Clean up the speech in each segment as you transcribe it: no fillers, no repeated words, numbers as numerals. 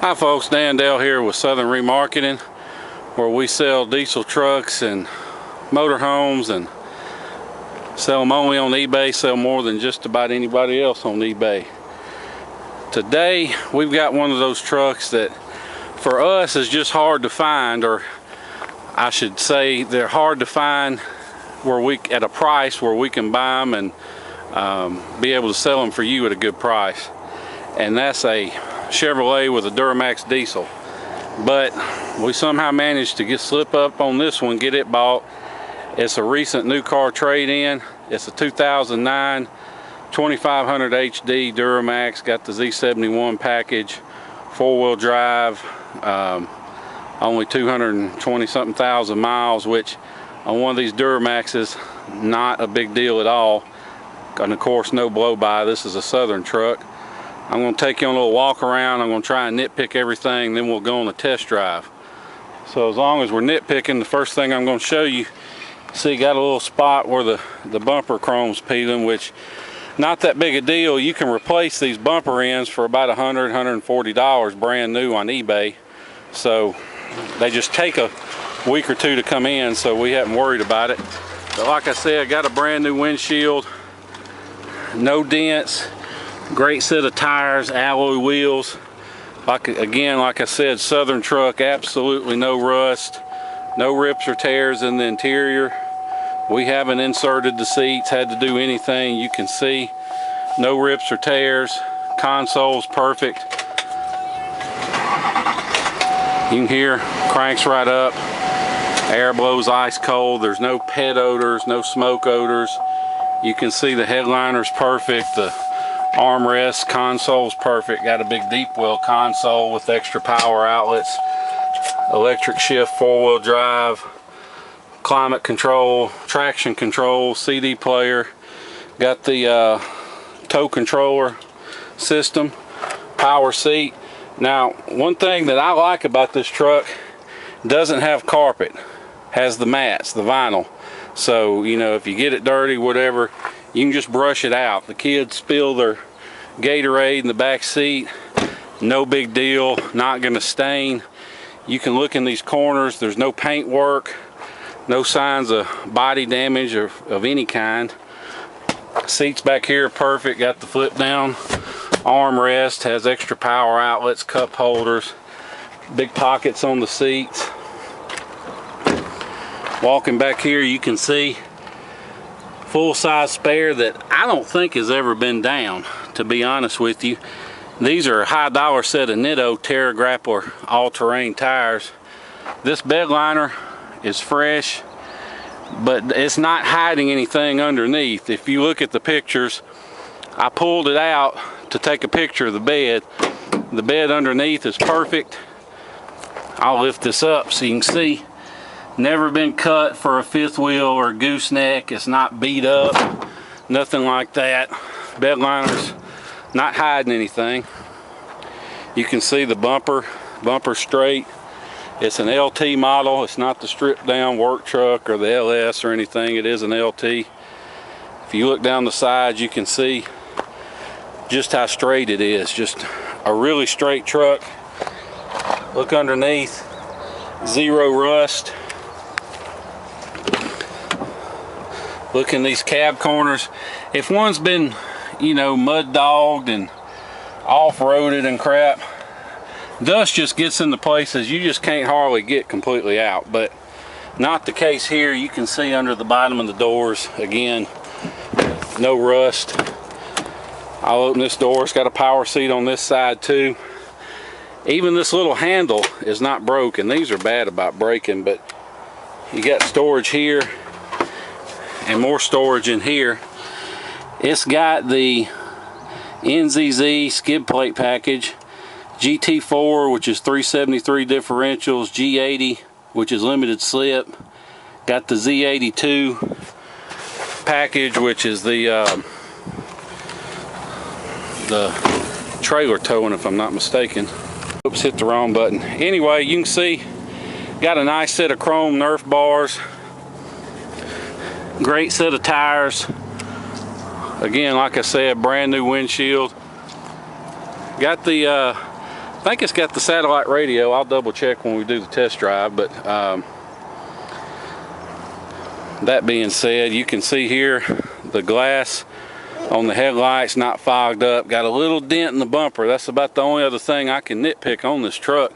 Hi folks, Dan Dale here with Southern Remarketing, where we sell diesel trucks and motorhomes and sell them only on eBay, sell more than just about anybody else on eBay. Today we've got one of those trucks that for us is just hard to find, or I should say they're hard to find where at a price where we can buy them and be able to sell them for you at a good price. And that's a Chevrolet with a Duramax diesel. But we somehow managed to slip up on this one, get it bought. It's a recent new car trade-in. It's a 2009 2500 HD Duramax, got the Z71 package, four-wheel drive, only 220 something thousand miles, which on one of these Duramaxes, not a big deal at all. And of course, no blow-by. This is a Southern truck. I'm going to take you on a little walk around. I'm going to try and nitpick everything, then we'll go on a test drive. So as long as we're nitpicking, the first thing I'm going to show you, see, got a little spot where the bumper chrome's peeling, which not that big a deal. You can replace these bumper ends for about $140 brand new on eBay. So they just take a week or two to come in, so we haven't worried about it. But like I said, I got a brand new windshield, no dents. Great set of tires, alloy wheels. Again, like I said, Southern truck, absolutely no rust, no rips or tears in the interior. We haven't inserted the seats, had to do anything. You can see no rips or tears. Console's perfect. You can hear cranks right up. Air blows ice cold. There's no pet odors, no smoke odors. You can see the headliner's perfect. The armrest, console's perfect. Got a big deep wheel console with extra power outlets, electric shift, four-wheel drive, climate control, traction control, CD player. Got the tow controller system, power seat. Now, one thing that I like about this truck, doesn't have carpet, has the mats, the vinyl. So, you know, if you get it dirty, whatever, you can just brush it out. The kids spill their Gatorade in the back seat, no big deal, not gonna stain. You can look in these corners, there's no paint work, no signs of body damage of any kind. Seats back here are perfect, got the flip down armrest, has extra power outlets, cup holders, big pockets on the seats. Walking back here, you can see full-size spare that I don't think has ever been down, to be honest with you. These are a high dollar set of Nitto Terra Grappler all-terrain tires. This bed liner is fresh, but it's not hiding anything underneath. If you look at the pictures, I pulled it out to take a picture of the bed. The bed underneath is perfect. I'll lift this up so you can see. Never been cut for a fifth wheel or gooseneck. It's not beat up, nothing like that. Bed liner's not hiding anything. You can see the bumper straight. It's an LT model. It's not the stripped down work truck or the LS or anything. It is an LT. If you look down the sides, you can see just how straight it is. Just a really straight truck. Look underneath, zero rust. Look in these cab corners. If one's been, you know, mud dogged and off-roaded and crap, dust just gets into places you just can't hardly get completely out. But not the case here. You can see under the bottom of the doors, again, no rust. I'll open this door. It's got a power seat on this side too. Even this little handle is not broken. These are bad about breaking, but you got storage here and more storage in here. It's got the NZZ skid plate package, GT4, which is 373 differentials, G80, which is limited slip. Got the Z82 package, which is the trailer towing, if I'm not mistaken. Oops, hit the wrong button. Anyway, you can see, got a nice set of chrome Nerf bars. Great set of tires. Again, like I said, brand new windshield. Got the think it's got the satellite radio. I'll double check when we do the test drive, but that being said, you can see here the glass on the headlights not fogged up. Got a little dent in the bumper. That's about the only other thing I can nitpick on this truck.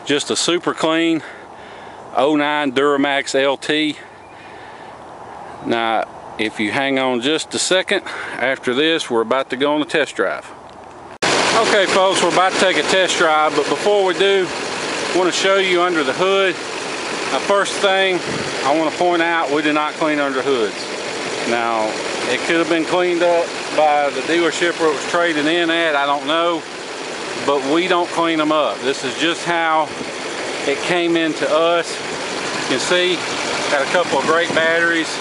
Just a super clean 09 Duramax LT. Now, if you hang on just a second, after this, we're about to go on the test drive. Okay, folks, we're about to take a test drive, but before we do, I want to show you under the hood. First thing I want to point out, we did not clean under hoods. Now, it could have been cleaned up by the dealership where it was trading in at, I don't know, but we don't clean them up. This is just how it came into us. You can see, got a couple of great batteries.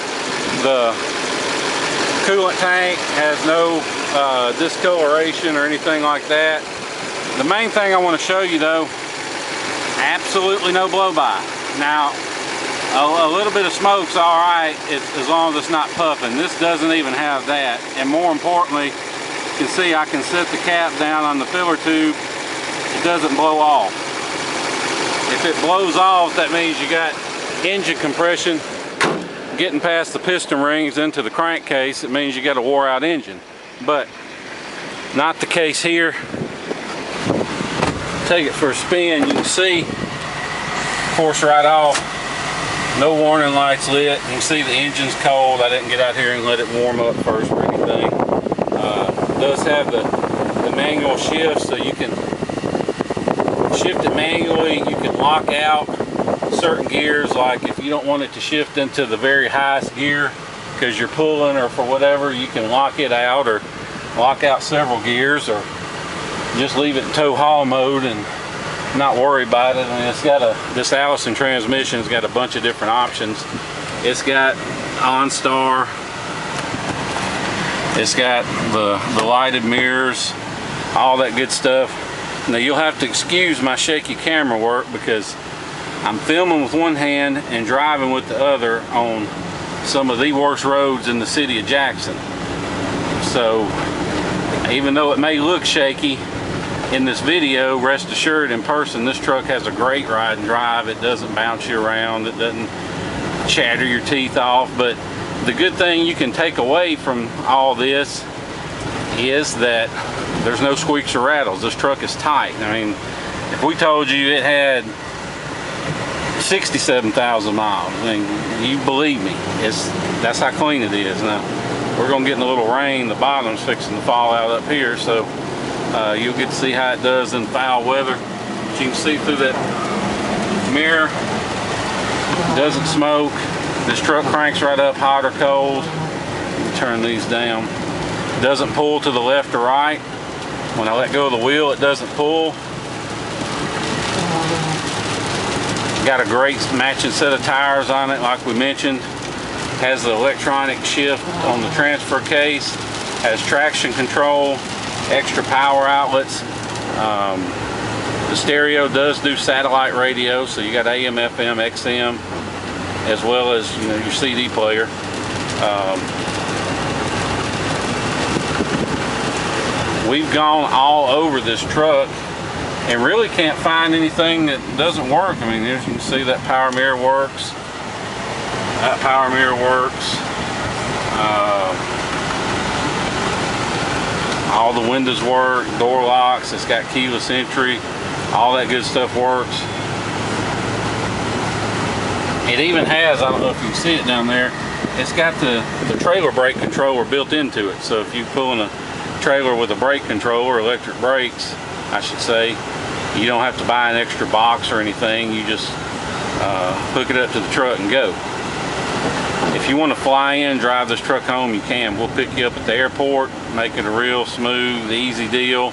The coolant tank has no discoloration or anything like that. The main thing I want to show you though, absolutely no blow-by. Now, a little bit of smoke's all right as long as it's not puffing. This doesn't even have that. And more importantly, you can see I can set the cap down on the filler tube. It doesn't blow off. If it blows off, that means you got engine compression getting past the piston rings into the crankcase. It means you got a wore out engine. But not the case here. Take it for a spin, you can see, force right off. No warning lights lit. You can see the engine's cold. I didn't get out here and let it warm up first or anything. It does have the manual shift, so you can shift it manually. You can lock out certain gears, like if you don't want it to shift into the very highest gear because you're pulling or for whatever, you can lock it out or lock out several gears, or just leave it in tow haul mode and not worry about it. I mean, it's got this Allison transmission's got a bunch of different options. It's got OnStar. It's got the lighted mirrors, all that good stuff. Now you'll have to excuse my shaky camera work because I'm filming with one hand and driving with the other on some of the worst roads in the city of Jackson. So even though it may look shaky in this video, rest assured in person this truck has a great ride and drive. It doesn't bounce you around, it doesn't chatter your teeth off. But the good thing you can take away from all this is that there's no squeaks or rattles. This truck is tight. I mean, if we told you it had 67,000 miles, I mean, you believe me, that's how clean it is. Now we're gonna get in a little rain. The bottom's fixing to fall out up here, so you'll get to see how it does in foul weather. But you can see through that mirror, it doesn't smoke. This truck cranks right up, hot or cold. Let me turn these down. It doesn't pull to the left or right. When I let go of the wheel, it doesn't pull. Got a great matching set of tires on it, like we mentioned. Has the electronic shift on the transfer case. Has traction control, extra power outlets. The stereo does do satellite radio, so you got AM, FM, XM, as well as your CD player. We've gone all over this truck and really can't find anything that doesn't work. I mean, as you can see, that power mirror works. That power mirror works. All the windows work, door locks, it's got keyless entry, all that good stuff works. It even has, I don't know if you can see it down there, it's got the trailer brake controller built into it. So if you're pulling a trailer with a brake controller, electric brakes, I should say, you don't have to buy an extra box or anything. You just hook it up to the truck and go. If you want to fly in, drive this truck home, you can. We'll pick you up at the airport, make it a real smooth, easy deal.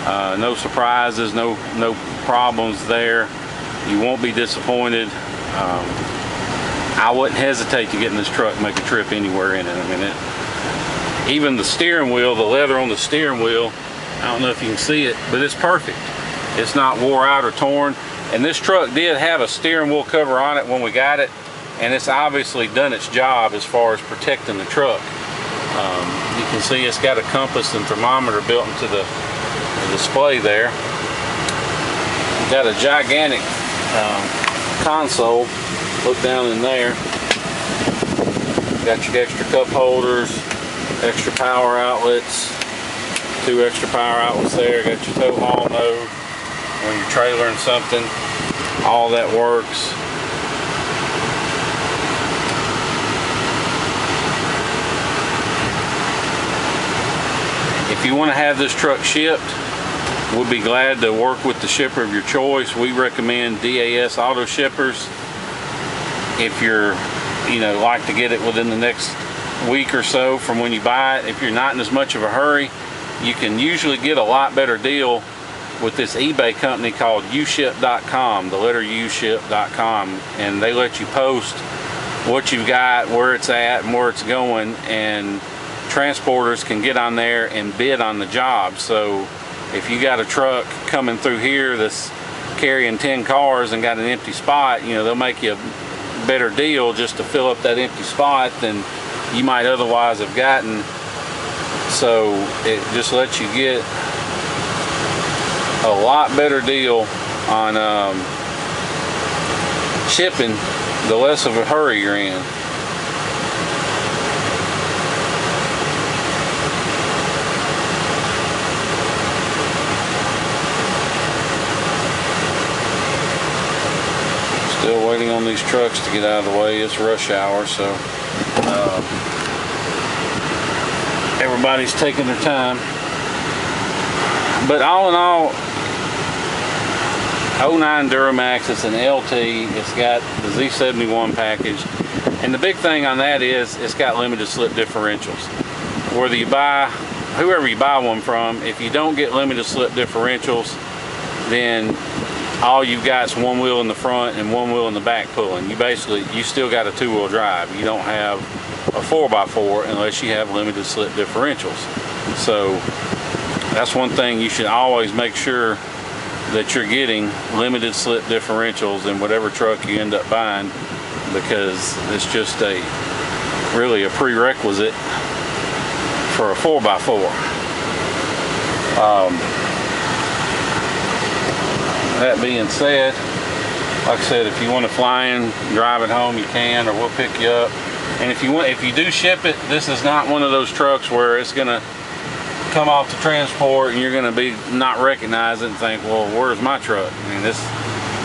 No surprises, no problems there. You won't be disappointed. I wouldn't hesitate to get in this truck and make a trip anywhere in it. I mean, even the steering wheel, the leather on the steering wheel, I don't know if you can see it, but it's perfect. It's not wore out or torn. And this truck did have a steering wheel cover on it when we got it, and it's obviously done its job as far as protecting the truck. You can see it's got a compass and thermometer built into the display there. Got a gigantic console. Look down in there. Got your extra cup holders, extra power outlets, 2 extra power outlets there. Got your tow haul node when you're trailering something. All that works. If you want to have this truck shipped, we'll be glad to work with the shipper of your choice. We recommend DAS Auto Shippers. If you're, like to get it within the next week or so from when you buy it, if you're not in as much of a hurry, you can usually get a lot better deal with this eBay company called uship.com, the letter uship.com, and they let you post what you've got, where it's at, and where it's going, and transporters can get on there and bid on the job. So if you got a truck coming through here that's carrying 10 cars and got an empty spot, they'll make you a better deal just to fill up that empty spot than you might otherwise have gotten. So it just lets you get a lot better deal on shipping the less of a hurry you're in. Still waiting on these trucks to get out of the way. It's rush hour, so everybody's taking their time. But all in all, 09 Duramax, it's an LT, it's got the Z71 package, and the big thing on that is it's got limited slip differentials. Whether you buy, whoever you buy one from, if you don't get limited slip differentials, then all you've got is one wheel in the front and one wheel in the back pulling. You still got a 2-wheel drive. You don't have a 4x4 unless you have limited slip differentials. So that's one thing you should always make sure that you're getting limited slip differentials in whatever truck you end up buying, because it's just really a prerequisite for a 4x4. That being said, like I said, if you want to fly in, drive it home, you can, or we'll pick you up. And if you do ship it, this is not one of those trucks where it's gonna come off the transport and you're gonna be not recognize it and think, well, where's my truck? I mean, this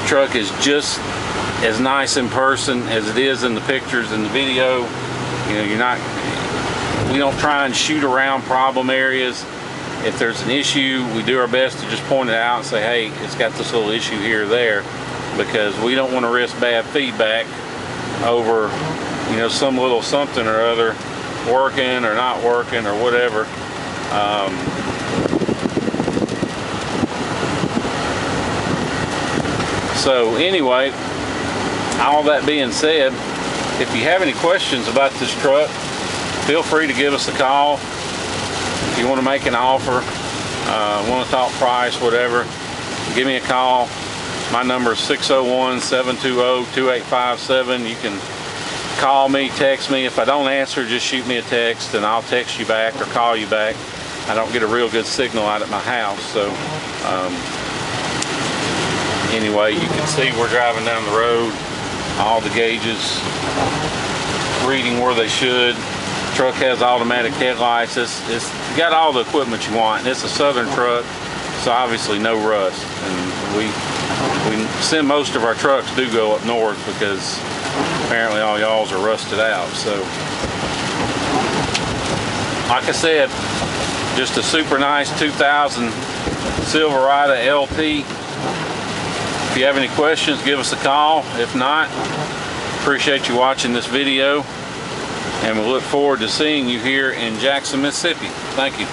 truck is just as nice in person as it is in the pictures and the video. We don't try and shoot around problem areas. If there's an issue, we do our best to just point it out and say, hey, it's got this little issue here or there, because we don't want to risk bad feedback over, some little something or other working or not working or whatever. So anyway, all that being said, if you have any questions about this truck, feel free to give us a call. If you want to make an offer, want to talk price, whatever, give me a call. My number is 601-720-2857. You can call me, text me. If I don't answer, just shoot me a text and I'll text you back or call you back. I don't get a real good signal out at my house. So anyway, you can see we're driving down the road. All the gauges reading where they should. Truck has automatic headlights. It's got all the equipment you want. And it's a Southern truck, so obviously no rust. And we send most of our trucks do go up north because apparently all y'all's are rusted out. So like I said, just a super nice 2000 Silverado LT. If you have any questions, give us a call. If not, appreciate you watching this video, and we look forward to seeing you here in Jackson, Mississippi. Thank you.